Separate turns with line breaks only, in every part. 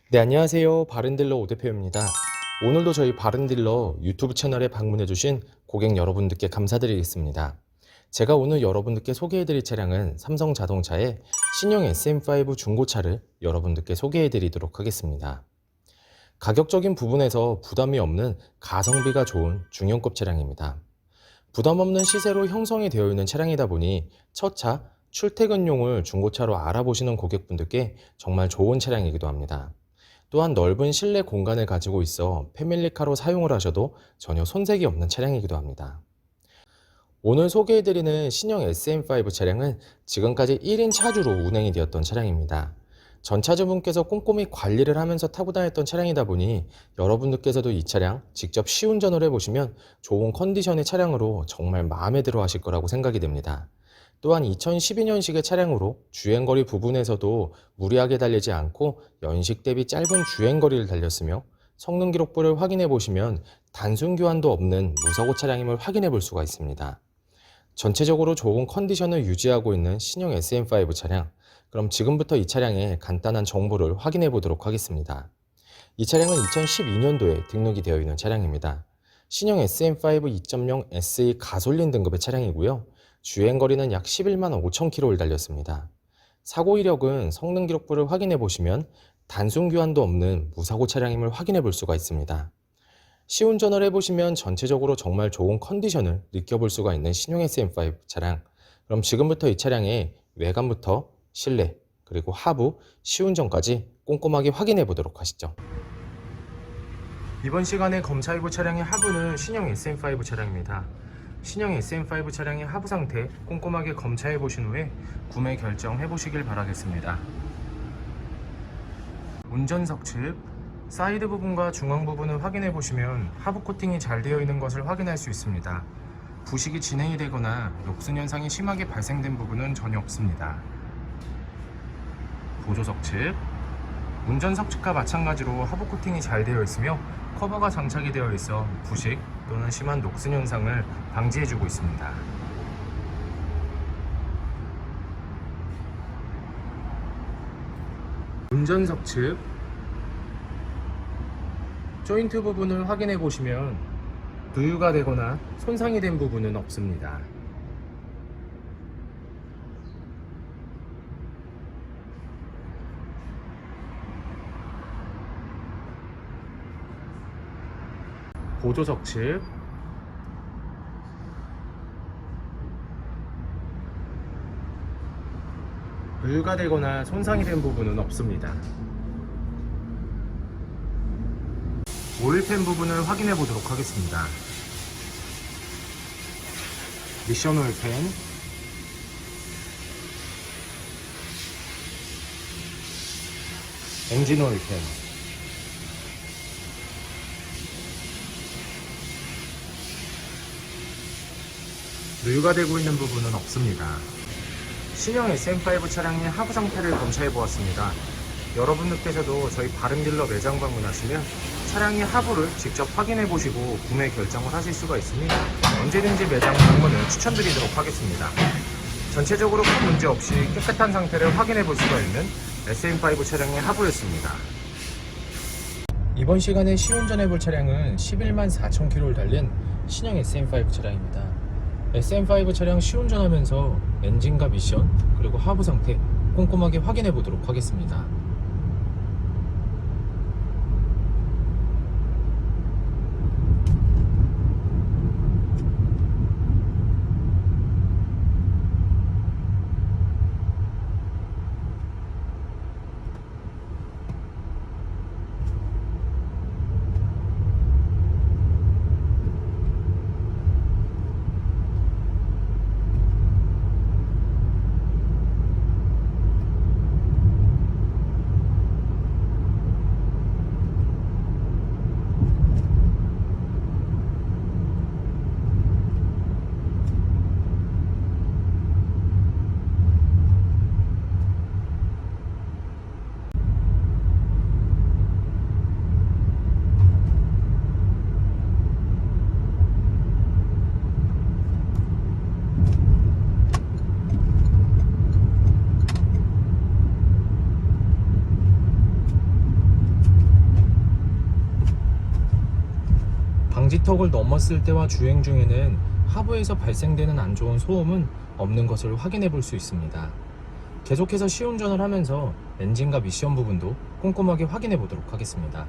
네, 안녕하세요. 바른딜러 오대표입니다. 오늘도 저희 바른딜러 유튜브 채널에 방문해주신 고객 여러분들께 감사드리겠습니다. 제가 오늘 여러분들께 소개해드릴 차량은 삼성자동차의 신형 SM5 중고차를 여러분들께 소개해드리도록 하겠습니다. 가격적인 부분에서 부담이 없는 가성비가 좋은 중형급 차량입니다. 부담 없는 시세로 형성이 되어 있는 차량이다 보니 첫 차, 출퇴근용을 중고차로 알아보시는 고객분들께 정말 좋은 차량이기도 합니다. 또한 넓은 실내 공간을 가지고 있어 패밀리카로 사용을 하셔도 전혀 손색이 없는 차량이기도 합니다. 오늘 소개해드리는 신형 SM5 차량은 지금까지 1인 차주로 운행이 되었던 차량입니다. 전 차주분께서 꼼꼼히 관리를 하면서 타고 다녔던 차량이다 보니 여러분들께서도 이 차량 직접 시운전을 해보시면 좋은 컨디션의 차량으로 정말 마음에 들어 하실 거라고 생각이 됩니다. 또한 2012년식의 차량으로 주행거리 부분에서도 무리하게 달리지 않고 연식 대비 짧은 주행거리를 달렸으며 성능 기록부를 확인해 보시면 단순 교환도 없는 무사고 차량임을 확인해 볼 수가 있습니다. 전체적으로 좋은 컨디션을 유지하고 있는 신형 SM5 차량. 그럼 지금부터 이 차량의 간단한 정보를 확인해 보도록 하겠습니다. 이 차량은 2012년도에 등록이 되어 있는 차량입니다. 신형 SM5 2.0 SE 가솔린 등급의 차량이고요. 주행거리는 약 11만 5천 km를 달렸습니다. 사고 이력은 성능 기록부를 확인해 보시면 단순 교환도 없는 무사고 차량임을 확인해 볼 수가 있습니다. 시운전을 해보시면 전체적으로 정말 좋은 컨디션을 느껴볼 수가 있는 신형 SM5 차량. 그럼 지금부터 이 차량의 외관부터 실내 그리고 하부, 시운전까지 꼼꼼하게 확인해 보도록 하시죠. 이번 시간에 검차이브 차량의 하부는 신형 SM5 차량입니다. 신형 SM5 차량의 하부 상태 꼼꼼하게 검차해 보신 후에 구매 결정해 보시길 바라겠습니다. 운전석 측 사이드 부분과 중앙 부분을 확인해 보시면 하부 코팅이 잘 되어 있는 것을 확인할 수 있습니다. 부식이 진행이 되거나 녹슨 현상이 심하게 발생된 부분은 전혀 없습니다. 보조석 측 운전석 측과 마찬가지로 하부 코팅이 잘 되어 있으며 커버가 장착이 되어 있어 부식 또는 심한 녹슨 현상을 방지해주고 있습니다. 운전석 측 조인트 부분을 확인해 보시면 누유가 되거나 손상이 된 부분은 없습니다. 보조석 측 누유가 되거나 손상이 된 부분은 없습니다. 오일팬 부분을 확인해 보도록 하겠습니다. 미션 오일팬, 엔진 오일팬, 누유가 되고 있는 부분은 없습니다. 신형 SM5 차량의 하부 상태를 검사해 보았습니다. 여러분들께서도 저희 바른딜러 매장 방문하시면 차량의 하부를 직접 확인해 보시고 구매 결정을 하실 수가 있으니 언제든지 매장 방문을 추천드리도록 하겠습니다. 전체적으로 큰 문제 없이 깨끗한 상태를 확인해 볼 수가 있는 SM5 차량의 하부였습니다. 이번 시간에 시운전해 볼 차량은 11만 4천 km를 달린 신형 SM5 차량입니다. SM5 차량 시운전하면서 엔진과 미션 그리고 하부 상태 꼼꼼하게 확인해 보도록 하겠습니다. 방지턱을 넘었을 때와 주행 중에는 하부에서 발생되는 안 좋은 소음은 없는 것을 확인해 볼 수 있습니다. 계속해서 시운전을 하면서 엔진과 미션 부분도 꼼꼼하게 확인해 보도록 하겠습니다.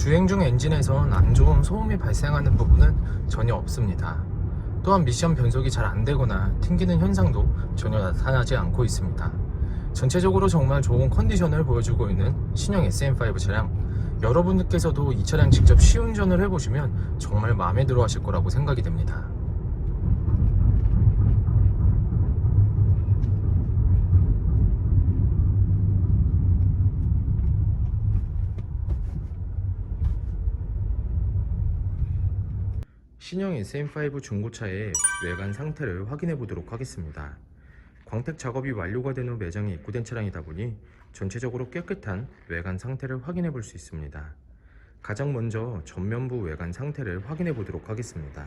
주행 중 엔진에선 안 좋은 소음이 발생하는 부분은 전혀 없습니다. 또한 미션 변속이 잘 안되거나 튕기는 현상도 전혀 나타나지 않고 있습니다. 전체적으로 정말 좋은 컨디션을 보여주고 있는 신형 SM5 차량, 여러분들께서도 이 차량 직접 시운전을 해보시면 정말 마음에 들어 하실 거라고 생각이 됩니다. 신형 SM5 중고차의 외관 상태를 확인해 보도록 하겠습니다. 광택 작업이 완료가 된 후 매장에 입고된 차량이다 보니 전체적으로 깨끗한 외관 상태를 확인해 볼 수 있습니다. 가장 먼저 전면부 외관 상태를 확인해 보도록 하겠습니다.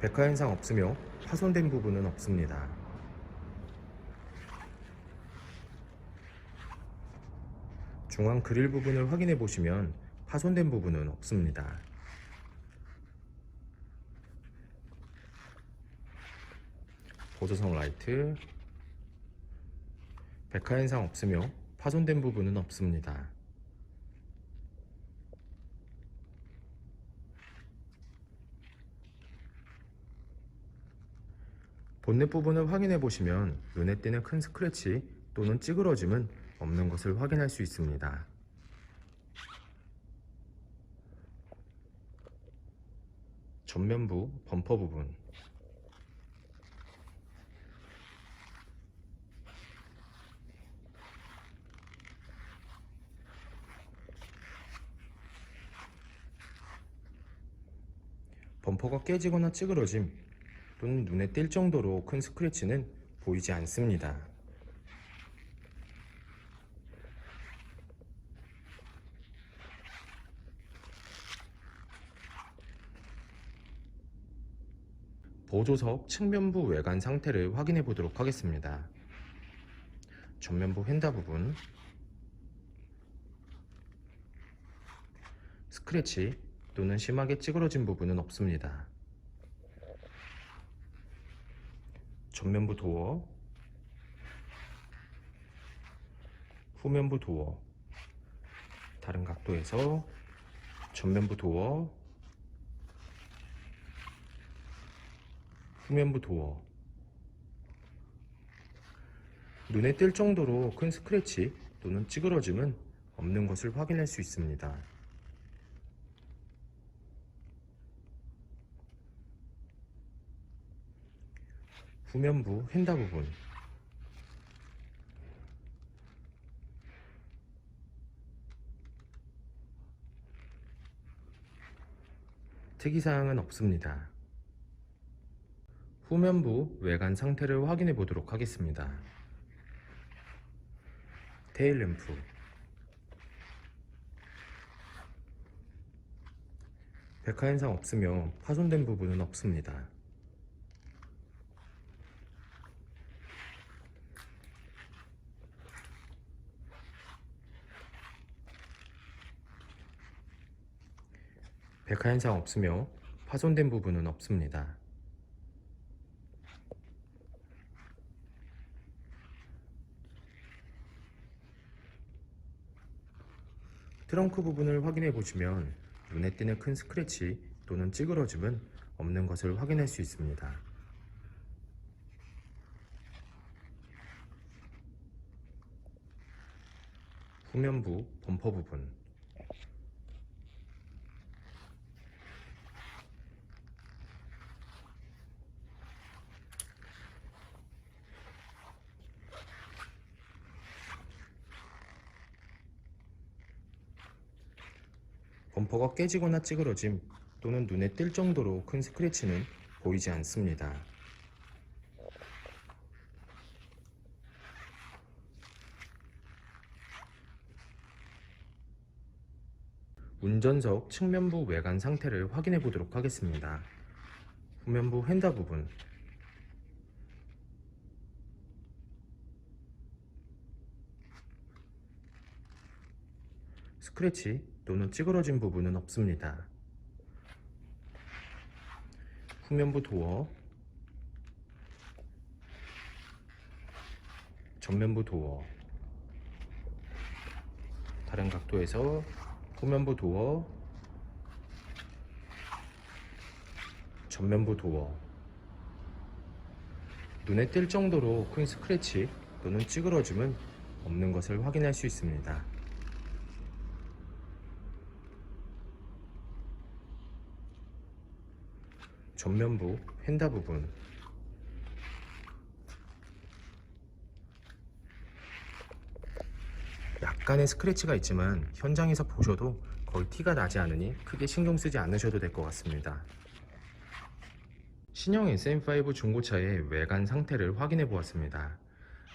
백화 현상 없으며 파손된 부분은 없습니다. 중앙 그릴 부분을 확인해 보시면 파손된 부분은 없습니다. 보조석 라이트, 백화 현상 없으며 파손된 부분은 없습니다. 본넷 부분을 확인해 보시면 눈에 띄는 큰 스크래치 또는 찌그러짐은 없는 것을 확인할 수 있습니다. 전면부 범퍼 부분, 범퍼가 깨지거나 찌그러짐 또는 눈에 띌 정도로 큰 스크래치는 보이지 않습니다. 보조석 측면부 외관 상태를 확인해 보도록 하겠습니다. 전면부 휀다 부분, 스크래치 또는 심하게 찌그러진 부분은 없습니다. 전면부 도어, 후면부 도어, 다른 각도에서 전면부 도어, 후면부 도어, 눈에 띌 정도로 큰 스크래치 또는 찌그러짐은 없는 것을 확인할 수 있습니다. 후면부 휀다 부분, 특이사항은 없습니다. 후면부 외관 상태를 확인해 보도록 하겠습니다. 테일램프, 백화 현상 없으며 파손된 부분은 없습니다. 백화 현상 없으며 파손된 부분은 없습니다. 트렁크 부분을 확인해 보시면 눈에 띄는 큰 스크래치 또는 찌그러짐은 없는 것을 확인할 수 있습니다. 후면부 범퍼 부분, 범퍼가 깨지거나 찌그러짐 또는 눈에 띌 정도로 큰 스크래치는 보이지 않습니다. 운전석 측면부 외관 상태를 확인해 보도록 하겠습니다. 후면부 휀다 부분, 스크래치 또는 찌그러진 부분은 없습니다. 후면부 도어, 전면부 도어, 다른 각도에서 후면부 도어, 전면부 도어, 눈에 띌 정도로 큰 스크래치 또는 찌그러짐은 없는 것을 확인할 수 있습니다. 전면부 휀다 부분, 약간의 스크래치가 있지만 현장에서 보셔도 거의 티가 나지 않으니 크게 신경 쓰지 않으셔도 될 것 같습니다. 신형 SM5 중고차의 외관 상태를 확인해 보았습니다.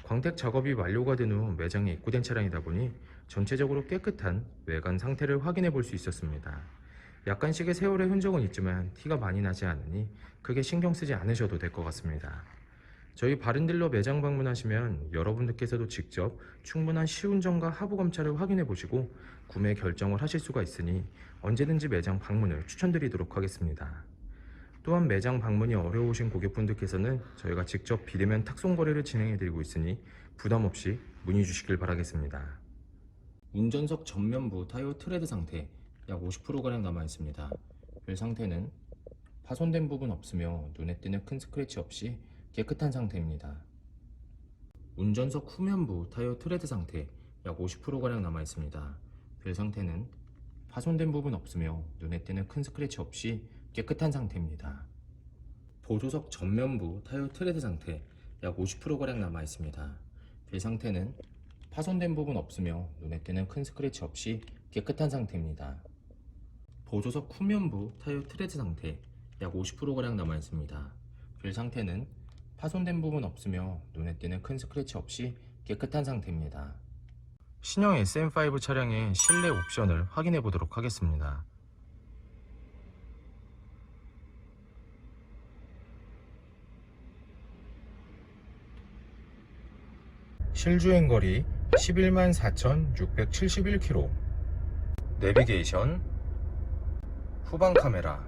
광택 작업이 완료가 된 후 매장에 입고된 차량이다 보니 전체적으로 깨끗한 외관 상태를 확인해 볼 수 있었습니다. 약간씩의 세월의 흔적은 있지만 티가 많이 나지 않으니 크게 신경 쓰지 않으셔도 될 것 같습니다. 저희 바른딜러 매장 방문하시면 여러분들께서도 직접 충분한 시운전과 하부 검차를 확인해 보시고 구매 결정을 하실 수가 있으니 언제든지 매장 방문을 추천드리도록 하겠습니다. 또한 매장 방문이 어려우신 고객분들께서는 저희가 직접 비대면 탁송 거래를 진행해 드리고 있으니 부담 없이 문의 주시길 바라겠습니다. 운전석 전면부 타이어 트레드 상태 약 50%가량 남아 있습니다. 벨 상태는 파손된 부분 없으며 눈에 띄는 큰 스크래치 없이 깨끗한 상태입니다. 운전석 후면부 타이어 트레드 상태 약 50%가량 남아 있습니다. 벨 상태는 파손된 부분 없으며 눈에 띄는 큰 스크래치 없이 깨끗한 상태입니다. 보조석 전면부 타이어 트레드 상태 약 50%가량 남아 있습니다. 벨 상태는 파손된 부분 없으며 눈에 띄는 큰 스크래치 없이 깨끗한 상태입니다. 보조석 후면부 타이어 트레드 상태 약 50%가량 남아 있습니다. 벨 상태는 파손된 부분 없으며 눈에 띄는 큰 스크래치 없이 깨끗한 상태입니다. 신형 SM5 차량의 실내 옵션을 확인해 보도록 하겠습니다. 실주행거리 114,671km, 내비게이션, 후방 카메라,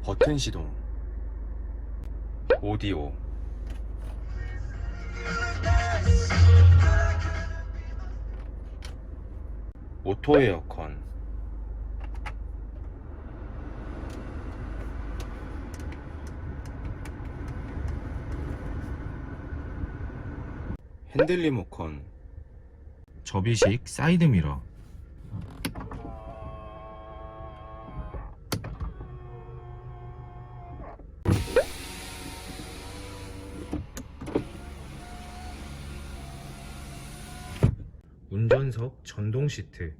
버튼 시동, 오디오, 오토 에어컨, 핸들 리모컨, 접이식 사이드미러, 운전석 전동 시트,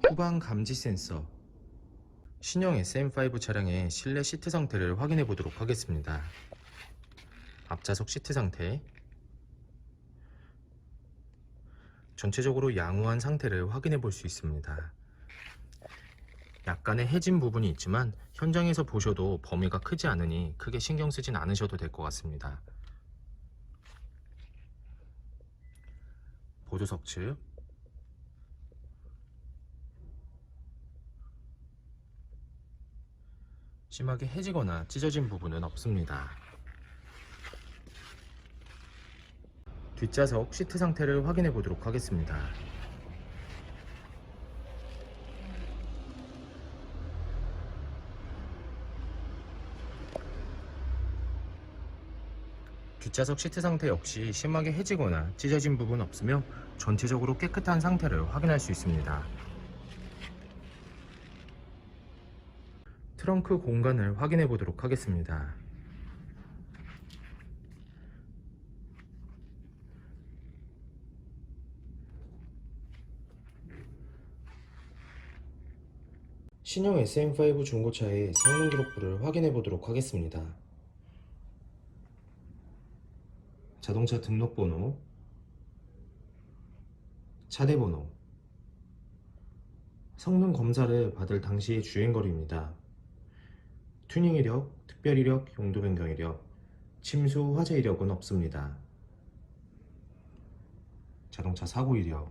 후방 감지 센서. 신형 SM5 차량의 실내 시트 상태를 확인해 보도록 하겠습니다. 앞좌석 시트 상태, 전체적으로 양호한 상태를 확인해 볼 수 있습니다. 약간의 해진 부분이 있지만 현장에서 보셔도 범위가 크지 않으니 크게 신경 쓰진 않으셔도 될 것 같습니다. 보조석 측, 심하게 해지거나 찢어진 부분은 없습니다. 뒷좌석 시트 상태를 확인해 보도록 하겠습니다. 뒷좌석 시트 상태 역시 심하게 해지거나 찢어진 부분 없으며 전체적으로 깨끗한 상태를 확인할 수 있습니다. 트렁크 공간을 확인해 보도록 하겠습니다. 신형 SM5 중고차의 성능 기록부를 확인해 보도록 하겠습니다. 자동차 등록번호, 차대번호, 성능 검사를 받을 당시의 주행거리입니다. 튜닝 이력, 특별 이력, 용도 변경 이력, 침수 화재 이력은 없습니다. 자동차 사고 이력,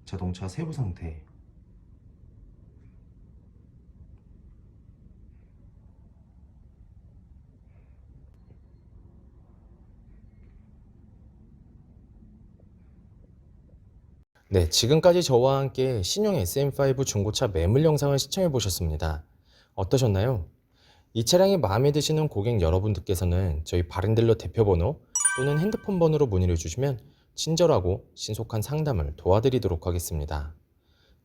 자동차 세부 상태, 네, 지금까지 저와 함께 신형 SM5 중고차 매물 영상을 시청해 보셨습니다. 어떠셨나요? 이 차량이 마음에 드시는 고객 여러분들께서는 저희 바른딜러 대표번호 또는 핸드폰 번호로 문의를 주시면 친절하고 신속한 상담을 도와드리도록 하겠습니다.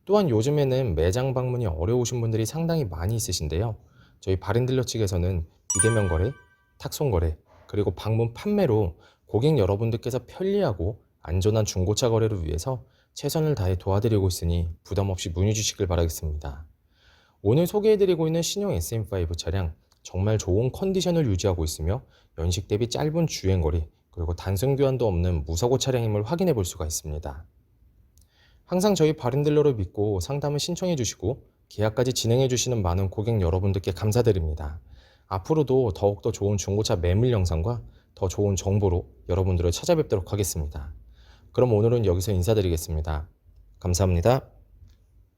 또한 요즘에는 매장 방문이 어려우신 분들이 상당히 많이 있으신데요. 저희 바른딜러 측에서는 비대면 거래, 탁송 거래, 그리고 방문 판매로 고객 여러분들께서 편리하고 안전한 중고차 거래를 위해서 최선을 다해 도와드리고 있으니 부담 없이 문의 주시길 바라겠습니다. 오늘 소개해드리고 있는 신형 SM5 차량 정말 좋은 컨디션을 유지하고 있으며 연식 대비 짧은 주행거리 그리고 단순 교환도 없는 무사고 차량임을 확인해 볼 수가 있습니다. 항상 저희 바른딜러를 믿고 상담을 신청해 주시고 계약까지 진행해 주시는 많은 고객 여러분들께 감사드립니다. 앞으로도 더욱더 좋은 중고차 매물 영상과 더 좋은 정보로 여러분들을 찾아뵙도록 하겠습니다. 그럼 오늘은 여기서 인사드리겠습니다. 감사합니다.